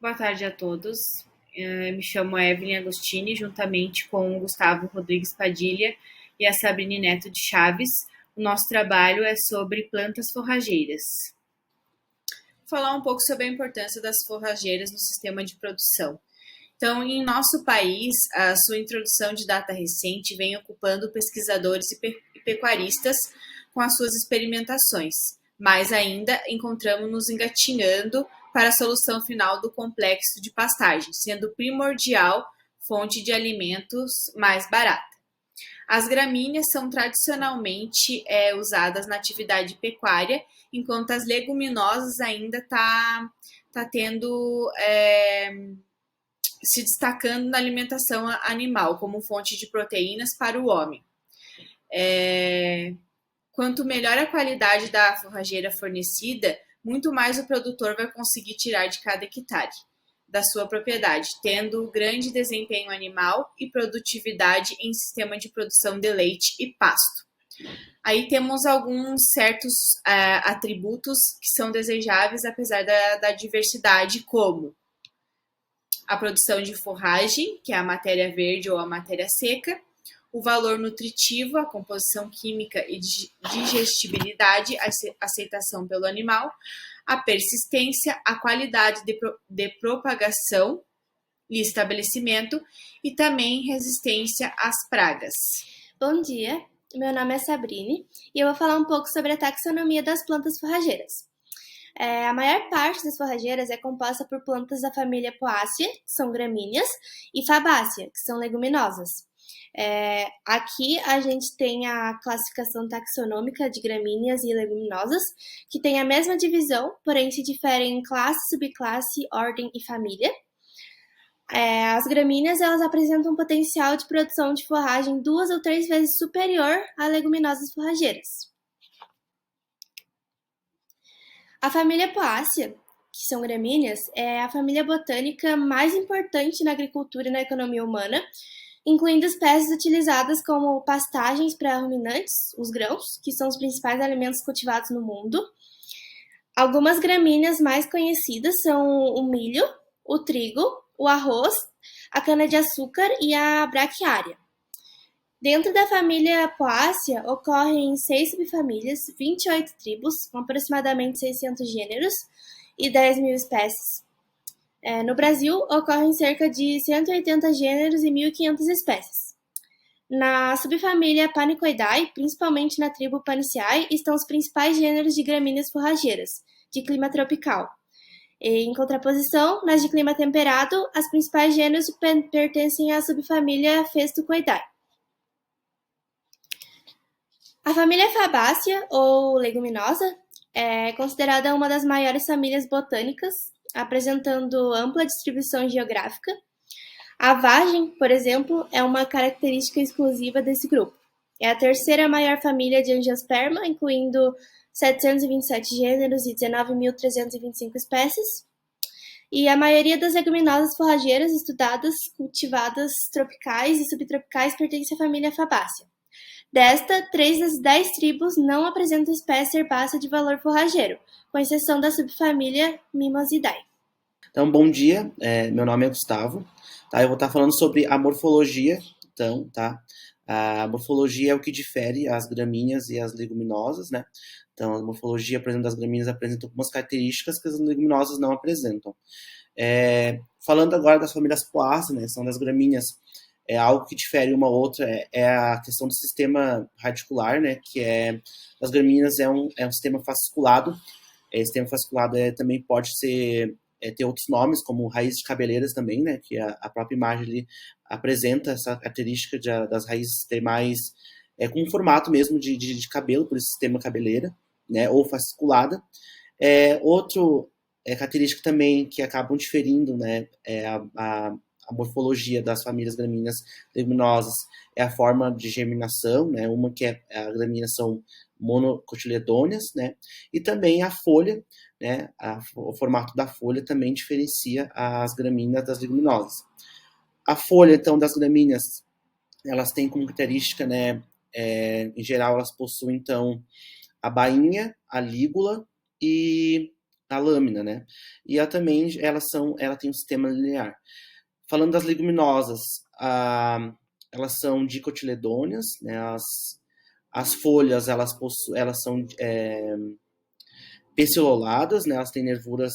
Boa tarde a todos. Me chamo Evelyn Agostini, juntamente com o Gustavo Rodrigues Padilha e a Sabrine Neto de Chaves. O nosso trabalho é sobre plantas forrageiras. Vou falar um pouco sobre a importância das forrageiras no sistema de produção. Então, em nosso país, a sua introdução de data recente vem ocupando pesquisadores e pecuaristas com as suas experimentações, mas ainda encontramos-nos engatinhando para a solução final do complexo de pastagem, sendo primordial fonte de alimentos mais barata. As gramíneas são tradicionalmente usadas na atividade pecuária, enquanto as leguminosas ainda tá tendo se destacando na alimentação animal como fonte de proteínas para o homem. Quanto melhor a qualidade da forrageira fornecida, muito mais o produtor vai conseguir tirar de cada hectare da sua propriedade, tendo grande desempenho animal e produtividade em sistema de produção de leite e pasto. Aí temos alguns certos atributos que são desejáveis apesar da diversidade, como a produção de forragem, que é a matéria verde ou a matéria seca, o valor nutritivo, a composição química e digestibilidade, a aceitação pelo animal, a persistência, a qualidade de propagação e estabelecimento e também resistência às pragas. Bom dia, meu nome é Sabrine e eu vou falar um pouco sobre a taxonomia das plantas forrageiras. A maior parte das forrageiras é composta por plantas da família Poaceae, que são gramíneas, e Fabaceae, que são leguminosas. Aqui a gente tem a classificação taxonômica de gramíneas e leguminosas, que tem a mesma divisão, porém se diferem em classe, subclasse, ordem e família. As gramíneas elas apresentam um potencial de produção de forragem 2 ou 3 vezes superior a leguminosas forrageiras. A família Poaceae, que são gramíneas, é a família botânica mais importante na agricultura e na economia humana, incluindo espécies utilizadas como pastagens para ruminantes, os grãos, que são os principais alimentos cultivados no mundo. Algumas gramíneas mais conhecidas são o milho, o trigo, o arroz, a cana-de-açúcar e a braquiária. Dentro da família Poaceae ocorrem 6 subfamílias, 28 tribos, com aproximadamente 600 gêneros e 10 mil espécies. No Brasil, ocorrem cerca de 180 gêneros e 1.500 espécies. Na subfamília Panicoidae, principalmente na tribo Paniceae, estão os principais gêneros de gramíneas forrageiras, de clima tropical. Em contraposição, nas de clima temperado, as principais gêneros pertencem à subfamília Festucoidae. A família Fabaceae, ou leguminosa, é considerada uma das maiores famílias botânicas, apresentando ampla distribuição geográfica. A vagem, por exemplo, é uma característica exclusiva desse grupo. É a terceira maior família de Angiosperma, incluindo 727 gêneros e 19.325 espécies. E a maioria das leguminosas forrageiras estudadas, cultivadas tropicais e subtropicais, pertence à família Fabaceae. Desta, 3 das 10 tribos não apresentam espécie herbácea de valor forrageiro, com exceção da subfamília Mimosidae. Então, bom dia, meu nome é Gustavo, tá? Eu vou estar falando sobre a morfologia, então, tá? A morfologia é o que difere as gramíneas e as leguminosas, né? Então, a morfologia, por exemplo, das gramíneas apresenta algumas características que as leguminosas não apresentam. Falando agora das famílias Poaceae, né? São das gramíneas, algo que difere uma outra é a questão do sistema radicular, né? Que das gramíneas é um sistema fasciculado. Esse sistema fasciculado também pode ter outros nomes, como raízes de cabeleiras também, né? Que a própria imagem ali apresenta essa característica das raízes ter mais com um formato mesmo de cabelo, por esse sistema cabeleira, né? Ou fasciculada. Outro característica também que acabam diferindo, né? A morfologia das famílias gramíneas leguminosas é a forma de germinação, né? Uma que as gramíneas são monocotiledôneas, né? E também a folha, né? O formato da folha também diferencia as gramíneas das leguminosas. A folha, então, das gramíneas, elas têm como característica, né? Em geral, elas possuem, então, a bainha, a lígula e a lâmina, né? E ela tem um sistema linear. Falando das leguminosas, elas são dicotiledôneas, né? As folhas, elas são peciololadas, né? Elas têm nervuras,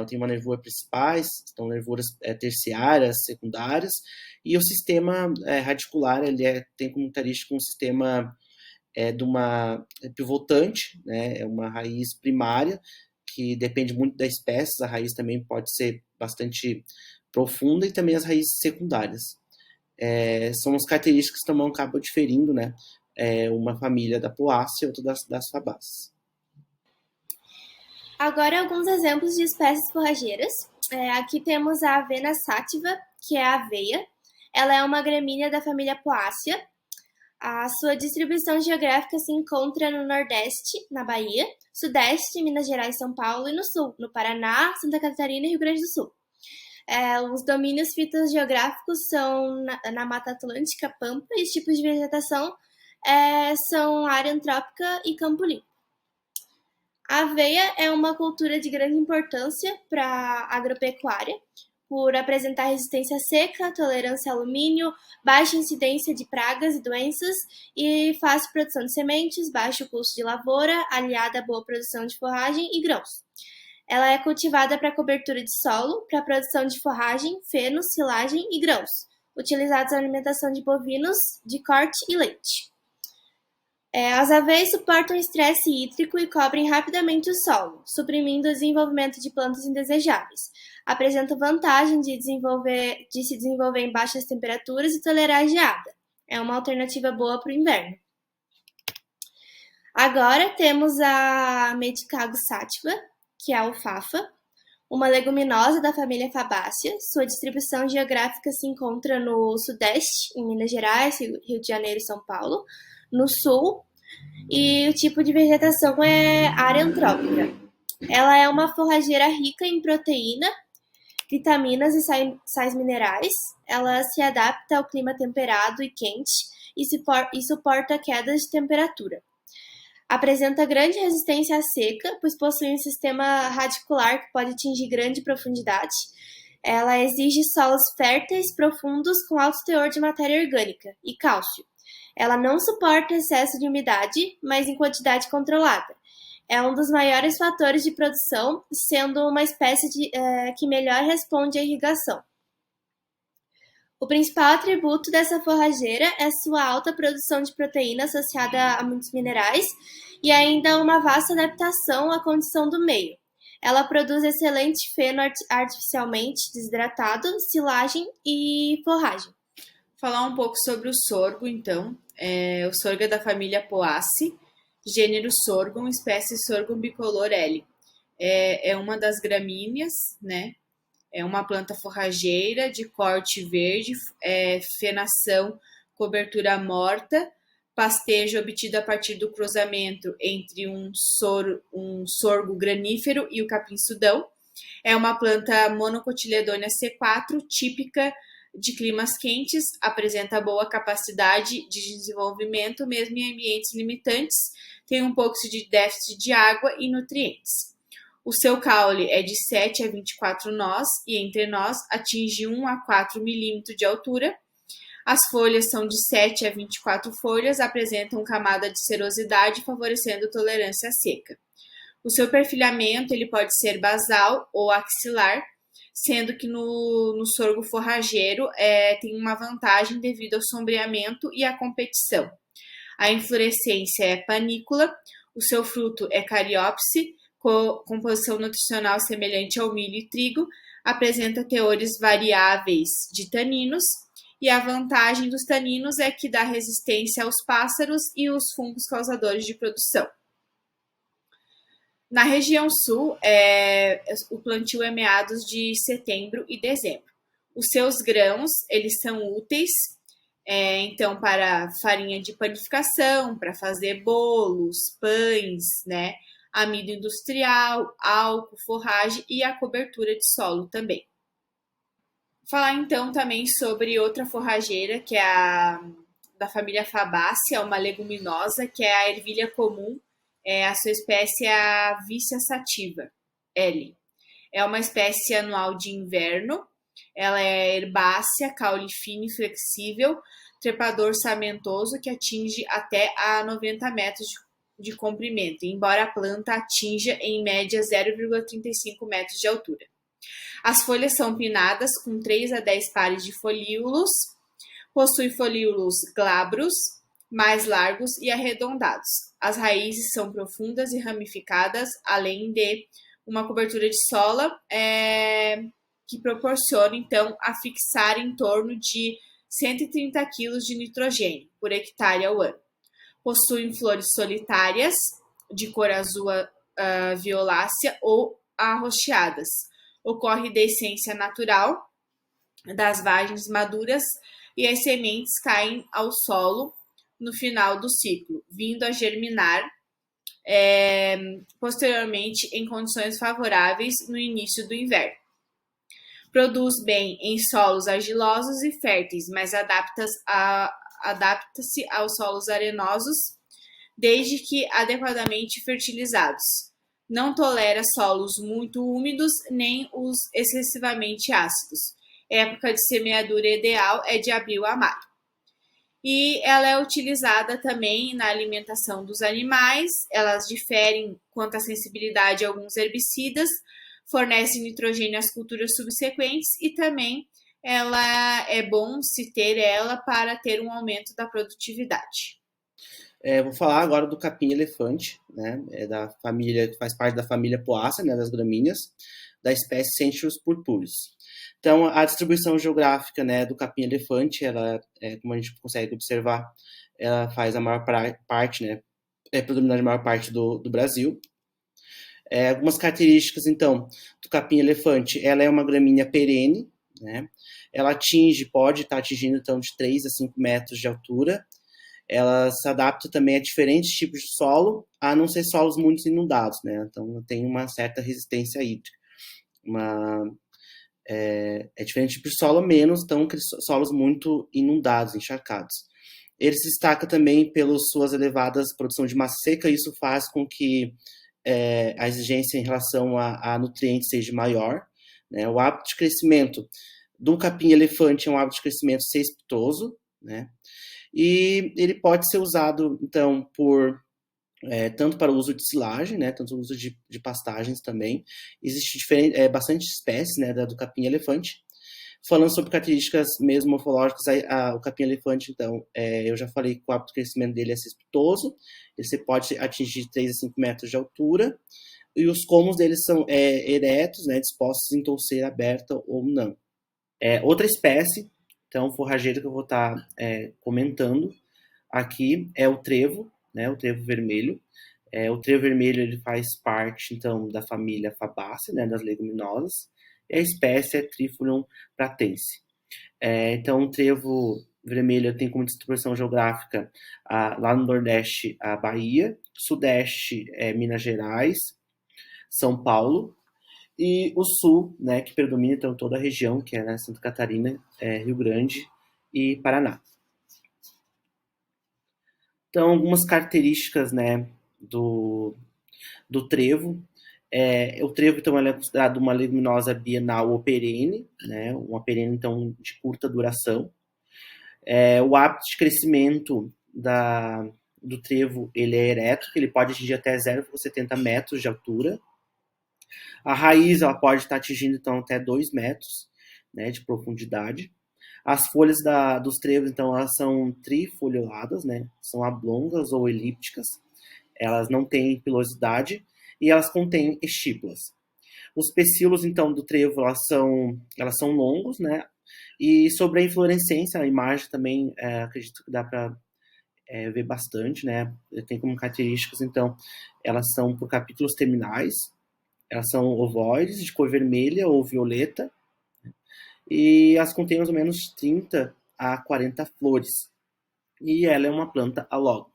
tem uma nervura principais, então nervuras terciárias, secundárias, e o sistema radicular, ele tem como característica um sistema de uma pivotante, né? É uma raiz primária, que depende muito da espécie, a raiz também pode ser bastante profunda, e também as raízes secundárias. São as características que também acabam diferindo, né? Uma família da Poácea e outra das Fabáceas. Agora, alguns exemplos de espécies forrageiras. Aqui temos a Avena sativa, que é a aveia. Ela é uma gramínea da família Poácea. A sua distribuição geográfica se encontra no Nordeste, na Bahia, Sudeste, Minas Gerais, São Paulo, e no Sul, no Paraná, Santa Catarina e Rio Grande do Sul. Os domínios fitogeográficos são na Mata Atlântica, Pampa, e os tipos de vegetação são área antrópica e campo limpo. A aveia é uma cultura de grande importância para a agropecuária, por apresentar resistência à seca, tolerância ao alumínio, baixa incidência de pragas e doenças e fácil produção de sementes, baixo custo de lavoura, aliada à boa produção de forragem e grãos. Ela é cultivada para cobertura de solo, para produção de forragem, feno, silagem e grãos, utilizados na alimentação de bovinos, de corte e leite. As aveias suportam estresse hídrico e cobrem rapidamente o solo, suprimindo o desenvolvimento de plantas indesejáveis. Apresentam vantagem de se desenvolver em baixas temperaturas e tolerar a geada. É uma alternativa boa para o inverno. Agora temos a Medicago sativa, que é a alfafa, uma leguminosa da família Fabácea. Sua distribuição geográfica se encontra no Sudeste, em Minas Gerais, Rio de Janeiro e São Paulo, no Sul, e o tipo de vegetação é área antrópica. Ela é uma forrageira rica em proteína, vitaminas e sais minerais. Ela se adapta ao clima temperado e quente e suporta quedas de temperatura. Apresenta grande resistência à seca, pois possui um sistema radicular que pode atingir grande profundidade. Ela exige solos férteis profundos com alto teor de matéria orgânica e cálcio. Ela não suporta excesso de umidade, mas em quantidade controlada. É um dos maiores fatores de produção, sendo uma espécie que melhor responde à irrigação. O principal atributo dessa forrageira é sua alta produção de proteína associada a muitos minerais e ainda uma vasta adaptação à condição do meio. Ela produz excelente feno artificialmente desidratado, silagem e forragem. Falar um pouco sobre o sorgo, então. O sorgo é da família Poaceae, gênero Sorghum, espécie Sorghum bicolor L. É uma das gramíneas, né? É uma planta forrageira de corte verde, fenação, cobertura morta, pastejo obtido a partir do cruzamento entre um sorgo granífero e o capim-sudão. É uma planta monocotiledônea C4, típica de climas quentes, apresenta boa capacidade de desenvolvimento, mesmo em ambientes limitantes, tem um pouco de déficit de água e nutrientes. O seu caule é de 7 a 24 nós e entre nós atinge 1 a 4 milímetros de altura. As folhas são de 7 a 24 folhas, apresentam camada de serosidade, favorecendo tolerância à seca. O seu perfilhamento ele pode ser basal ou axilar, sendo que no sorgo forrageiro tem uma vantagem devido ao sombreamento e à competição. A inflorescência é panícula, o seu fruto é cariópse, composição nutricional semelhante ao milho e trigo, apresenta teores variáveis de taninos, e a vantagem dos taninos é que dá resistência aos pássaros e os fungos causadores de produção. Na região sul, o plantio é meados de setembro e dezembro. Os seus grãos, eles são úteis, então, para farinha de panificação, para fazer bolos, pães, né? Amido industrial, álcool, forragem e a cobertura de solo também. Falar então também sobre outra forrageira, que é a da família Fabácea, uma leguminosa, que é a ervilha comum. A sua espécie é a Vicia sativa. L. É uma espécie anual de inverno. Ela é herbácea, caule fino e flexível, trepador sarmentoso que atinge até a 90 metros de comprimento, embora a planta atinja em média 0,35 metros de altura. As folhas são pinnadas com 3 a 10 pares de folíolos, possui folíolos glabros, mais largos e arredondados. As raízes são profundas e ramificadas, além de uma cobertura de sola que proporciona, então, a fixar em torno de 130 kg de nitrogênio por hectare ao ano. Possuem flores solitárias, de cor azul violácea ou arroxeadas. Ocorre deiscência natural das vagens maduras e as sementes caem ao solo no final do ciclo, vindo a germinar posteriormente em condições favoráveis no início do inverno. Produz bem em solos argilosos e férteis, mas adapta-se aos solos arenosos, desde que adequadamente fertilizados. Não tolera solos muito úmidos nem os excessivamente ácidos. A época de semeadura ideal é de abril a maio. E ela é utilizada também na alimentação dos animais. Elas diferem quanto à sensibilidade a alguns herbicidas, fornece nitrogênio às culturas subsequentes e também ela é bom se ter ela para ter um aumento da produtividade. Vou falar agora do capim-elefante, né? Da família, faz parte da família Poaceae, né? Das gramíneas, da espécie Centrus purpureus. Então, a distribuição geográfica, né, do capim-elefante, ela, como a gente consegue observar, ela faz a maior parte, né? Predominante a maior parte do Brasil. Algumas características, então, do capim-elefante, ela é uma gramínea perene, né? Ela pode estar atingindo, então, de 3 a 5 metros de altura. Ela se adapta também a diferentes tipos de solo, a não ser solos muito inundados, né? Então, tem uma certa resistência hídrica. É diferente tipo de solo, menos então aqueles solos muito inundados, encharcados. Ele se destaca também pelas suas elevadas produção de massa seca, e isso faz com que a exigência em relação a nutrientes seja maior, né? O hábito de crescimento do capim-elefante é um hábito de crescimento cespitoso, né? E ele pode ser usado, então, tanto para o uso de silagem, né, tanto o uso de pastagens também. Existe bastante espécies, né, do capim-elefante. Falando sobre características mesmo morfológicas, o capim-elefante, então, eu já falei que o hábito de crescimento dele é cespitoso, você pode atingir 3 a 5 metros de altura, e os colmos deles são eretos, né, dispostos em touceira aberta ou não. Outra espécie, então, forrageira que eu vou estar comentando aqui é o trevo, né, o trevo vermelho. O trevo vermelho ele faz parte, então, da família Fabaceae, né, das leguminosas, e a espécie é Trifolium pratense. Então, o trevo vermelho tem como distribuição geográfica lá no Nordeste a Bahia, Sudeste Minas Gerais, São Paulo, e o Sul, né, que predomina então toda a região, que é, né, Santa Catarina, Rio Grande e Paraná. Então, algumas características, né, do trevo. O trevo, então, ele é considerado uma leguminosa bienal ou perene, né, uma perene, então, de curta duração. O hábito de crescimento do trevo, ele é ereto, que ele pode atingir até 0,70 metros de altura. A raiz, ela pode estar atingindo, então, até 2 metros, né, de profundidade. As folhas dos trevos, então, elas são trifolioladas, né? São oblongas ou elípticas. Elas não têm pilosidade e elas contêm estípulas. Os pecíolos, então, do trevo, elas são longos, né? E sobre a inflorescência, a imagem também, acredito que dá para ver bastante, né? Tem como características, então, elas são por capítulos terminais, elas são ovoides, de cor vermelha ou violeta, e elas contêm mais ou menos 30 a 40 flores. E ela é uma planta alógama.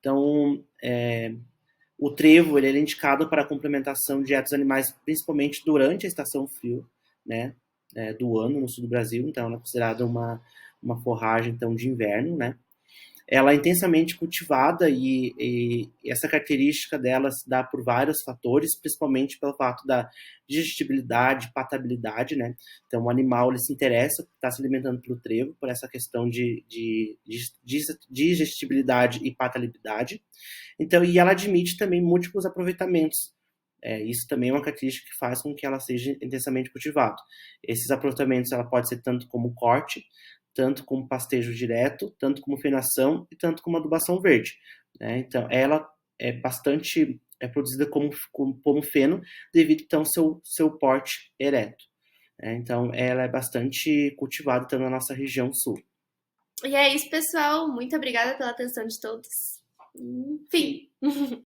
Então, o trevo ele é indicado para a complementação de dietas animais, principalmente durante a estação frio, né, do ano no sul do Brasil. Então, ela é considerada uma forragem então, de inverno, né? ela é intensamente cultivada e essa característica dela se dá por vários fatores, principalmente pelo fato da digestibilidade, patabilidade, né? Então, o animal ele se interessa, está se alimentando pelo trevo, por essa questão de digestibilidade e patabilidade. Então, e ela admite também múltiplos aproveitamentos. Isso também é uma característica que faz com que ela seja intensamente cultivada. Esses aproveitamentos ela pode ser tanto como corte, tanto como pastejo direto, tanto como fenação e tanto como adubação verde, né? Então, ela é produzida como feno devido então ao seu porte ereto, né? Então, ela é bastante cultivada então, na nossa região sul. E é isso, pessoal. Muito obrigada pela atenção de todos. Fim.